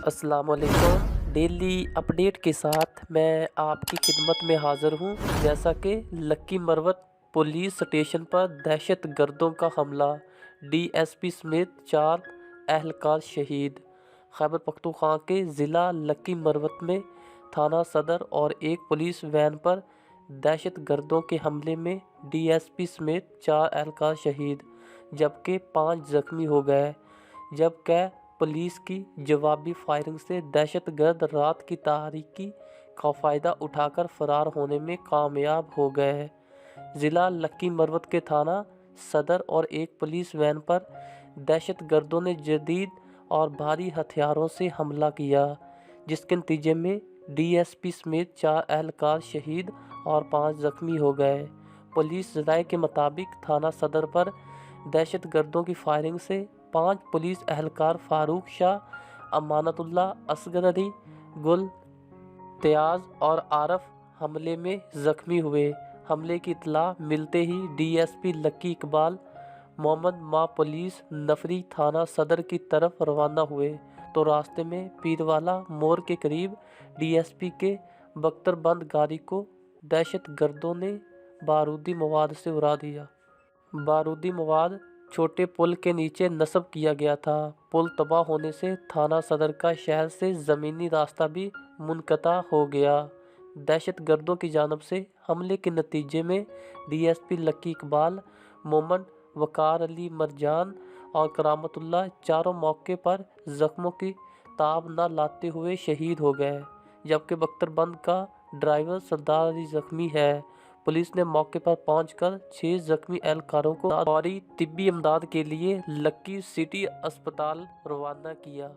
अस्सलाम वालेकुम। Daily update के साथ मैं आपकी खिदमत में हाज़िर हूँ। जैसा कि लक्की मरवत पुलिस स्टेशन पर दहशत गर्दों का हमला, डीएसपी समेत 4 एहलकार शहीद। खैबर पख्तूनख्वा के ज़िला लक्की मरवत में थाना सदर और एक पुलिस वैन पर दहशत गर्दों के हमले में डीएसपी समेत 4 एहलकार शहीद जबकि 5 जख्मी हो गए। जबकि पुलिस की जवाबी फायरिंग से दहशतगर्द रात की तारीकी का फ़ायदा उठाकर फ़रार होने में कामयाब हो गए। ज़िला लक्की मरवत के थाना सदर और एक पुलिस वैन पर दहशतगर्दों ने जदीद और भारी हथियारों से हमला किया, जिसके नतीजे में डीएसपी समेत 4 एहलकार शहीद और 5 जख्मी हो गए। पुलिस ज़राए के मुताबिक थाना सदर पर दहशतगर्दों की फायरिंग से 5 पुलिस एहलकार फारूक शाह, अमानतुल्लाह, असगर अली, गुल, त्याज और आरफ हमले में ज़ख्मी हुए। हमले की इत्तला मिलते ही डीएसपी लक्की इकबाल मोहम्मद मां पुलिस नफरी थाना सदर की तरफ रवाना हुए तो रास्ते में पीरवाला मोड़ के करीब डीएसपी के बख्तरबंद गाड़ी को दहशतगर्दों ने बारूदी मवाद से उड़ा दिया। बारूदी मवाद छोटे पुल के नीचे नस्ब किया गया था। पुल तबाह होने से थाना सदर का शहर से ज़मीनी रास्ता भी मुनक़ता हो गया। दहशतगर्दों की जानिब से हमले के नतीजे में डीएसपी लक्की इकबाल, मोहम्मद वक़ार अली मरजान और करामतुल्लाह चारों मौके पर ज़ख्मों की ताब न लाते हुए शहीद हो गए, जबकि बख्तरबंद का ड्राइवर सरदार अली ज़ख्मी है। पुलिस ने मौके पर पहुंचकर 6 जख्मी एहलकारों को फौरी तिब्बी इमदाद के लिए लक्की सिटी अस्पताल रवाना किया।